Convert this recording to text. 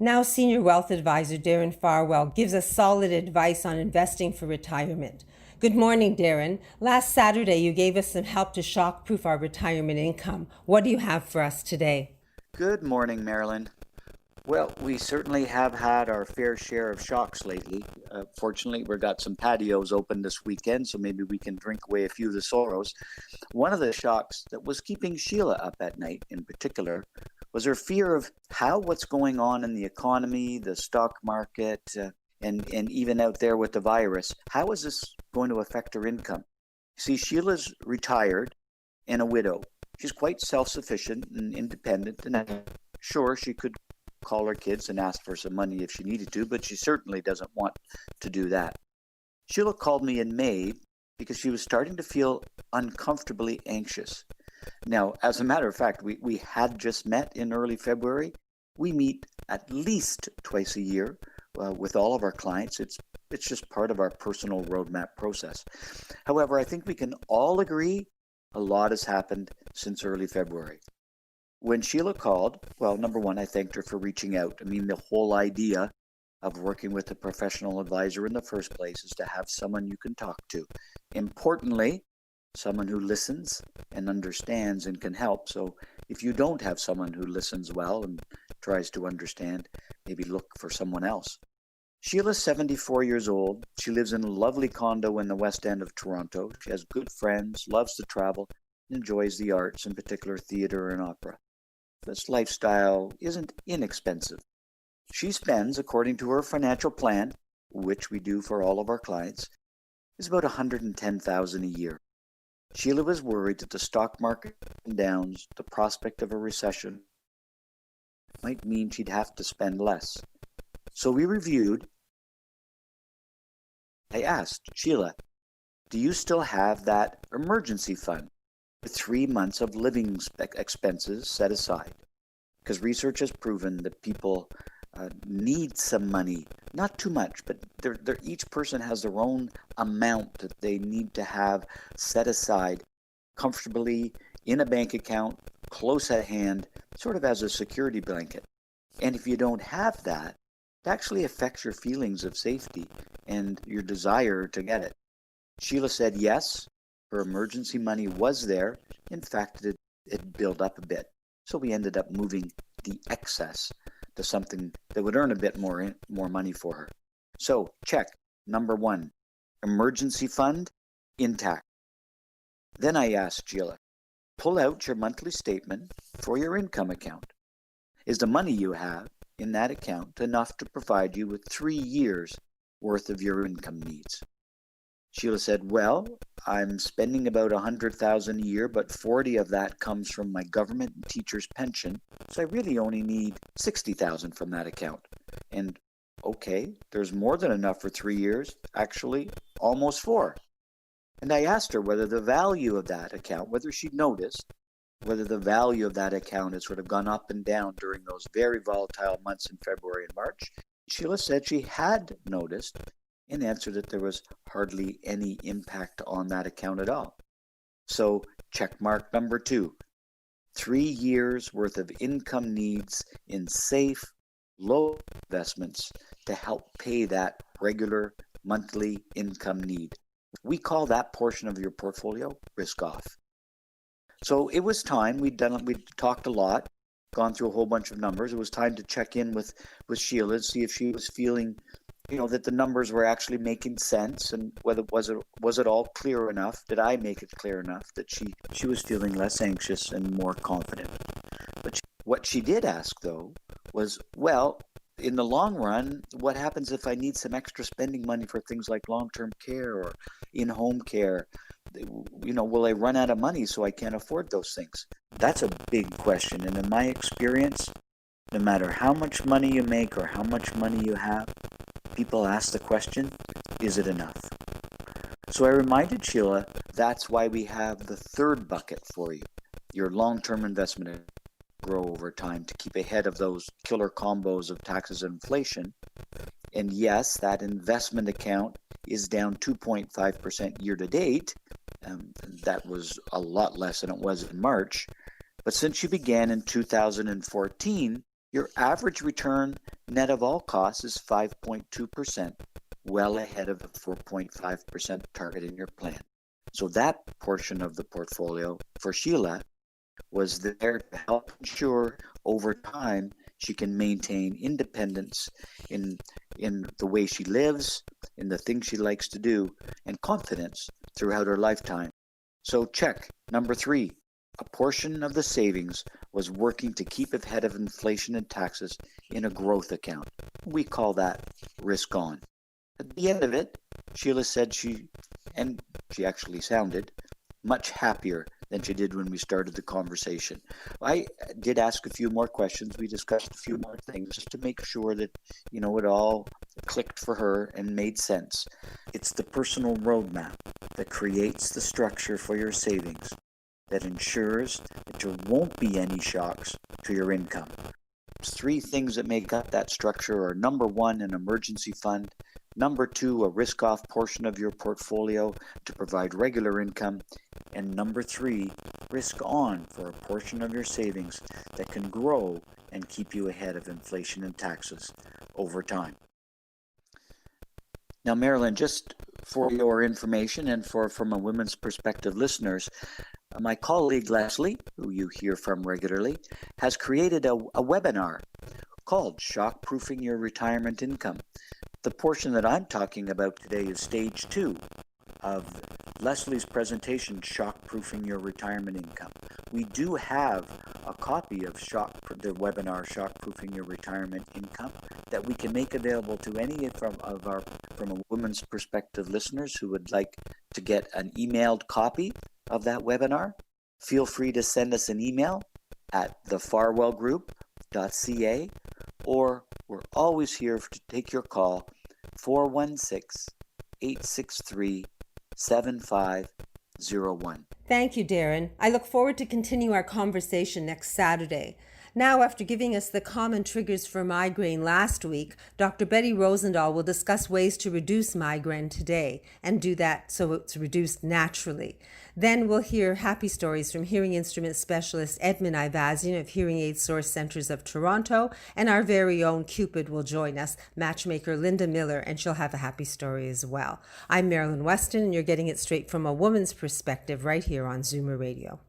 Now, Senior Wealth Advisor Darren Farwell gives us solid advice on investing for retirement. Good morning, Darren. Last Saturday, you gave us some help to shock-proof our retirement income. What do you have for us today? Good morning, Marilyn. Well, we certainly have had our fair share of shocks lately. Fortunately, we've got some patios open this weekend, so maybe we can drink away a few of the sorrows. One of the shocks that was keeping Sheila up at night in particular was her fear of how what's going on in the economy, the stock market, and even out there with the virus, how is this going to affect her income? See, Sheila's retired and a widow. She's quite self-sufficient and independent, and sure, she could call her kids and ask for some money if she needed to, but she certainly doesn't want to do that. Sheila called me in May because she was starting to feel uncomfortably anxious. Now, as a matter of fact, we had just met in early February. We meet at least twice a year with all of our clients. It's just part of our personal roadmap process. However, I think we can all agree a lot has happened since early February. When Sheila called, well, number one, I thanked her for reaching out. I mean, the whole idea of working with a professional advisor in the first place is to have someone you can talk to. Importantly, someone who listens and understands and can help. So if you don't have someone who listens well and tries to understand, maybe look for someone else. Sheila's 74 years old. She lives in a lovely condo in the West End of Toronto. She has good friends, loves to travel, and enjoys the arts, in particular theater and opera. This lifestyle isn't inexpensive. She spends, according to her financial plan, which we do for all of our clients, is about $110,000 a year. Sheila was worried that the stock market downs, the prospect of a recession, might mean she'd have to spend less. So we reviewed. I asked Sheila, do you still have that emergency fund with 3 months of living expenses set aside? Because research has proven that people need some money, not too much, but each person has their own amount that they need to have set aside comfortably in a bank account, close at hand, sort of as a security blanket. And if you don't have that, it actually affects your feelings of safety and your desire to get it. Sheila said yes, her emergency money was there. In fact, it built up a bit. So we ended up moving the excess to something that would earn a bit more money for her. So check, number one, emergency fund, intact. Then I asked Sheila, pull out your monthly statement for your income account. Is the money you have in that account enough to provide you with 3 years worth of your income needs? Sheila said, well, I'm spending about $100,000 a year, but 40 of that comes from my government and teacher's pension. So I really only need 60,000 from that account. And okay, there's more than enough for 3 years, actually almost 4. And I asked her whether the value of that account, whether she'd noticed, whether the value of that account had sort of gone up and down during those very volatile months in February and March. Sheila said she had noticed and answered that there was hardly any impact on that account at all. So check mark number 2, 3 years worth of income needs in safe, low investments to help pay that regular monthly income need. We call that portion of your portfolio risk off. So it was time. We'd talked a lot, gone through a whole bunch of numbers. It was time to check in with Sheila, see if she was feeling, that the numbers were actually making sense, and whether was it all clear enough? Did I make it clear enough that she was feeling less anxious and more confident? But what she did ask though was, well, in the long run, what happens if I need some extra spending money for things like long-term care or in-home care? Will I run out of money so I can't afford those things? That's a big question. And in my experience, no matter how much money you make or how much money you have, people ask the question, is it enough? So I reminded Sheila that's why we have the third bucket for you, your long-term investment grow over time to keep ahead of those killer combos of taxes and inflation. And yes, that investment account is down 2.5% year to date. That was a lot less than it was in March. But since you began in 2014, Your average return net of all costs is 5.2%, well ahead of the 4.5% target in your plan. So that portion of the portfolio for Sheila was there to help ensure over time she can maintain independence in the way she lives, in the things she likes to do, and confidence throughout her lifetime. So check. Number 3, a portion of the savings was working to keep ahead of inflation and taxes in a growth account. We call that risk on. At the end of it, Sheila said she actually sounded much happier than she did when we started the conversation. I did ask a few more questions. We discussed a few more things just to make sure that, it all clicked for her and made sense. It's the personal roadmap that creates the structure for your savings that ensures that there won't be any shocks to your income. 3 things that make up that structure are: number 1, an emergency fund; number 2, a risk-off portion of your portfolio to provide regular income; and number 3, risk on for a portion of your savings that can grow and keep you ahead of inflation and taxes over time. Now, Marilyn, just for your information and from a women's perspective listeners, my colleague Leslie, who you hear from regularly, has created a webinar called Shock-Proofing Your Retirement Income. The portion that I'm talking about today is stage 2 of Leslie's presentation, Shock-Proofing Your Retirement Income. We do have a copy of the webinar, Shock-Proofing Your Retirement Income, that we can make available to any from a women's perspective listeners who would like to get an emailed copy of that webinar. Feel free to send us an email at thefarwellgroup.ca, or we're always here to take your call, 416-863-7501. Thank you, Darren. I look forward to continue our conversation next Saturday. Now, after giving us the common triggers for migraine last week, Dr. Betty Rosendahl will discuss ways to reduce migraine today and do that so it's reduced naturally. Then we'll hear happy stories from hearing instrument specialist Edmund Ivazian of Hearing Aid Source Centers of Toronto, and our very own Cupid will join us, matchmaker Linda Miller, and she'll have a happy story as well. I'm Marilyn Weston, and you're getting it straight from a woman's perspective right here on Zoomer Radio.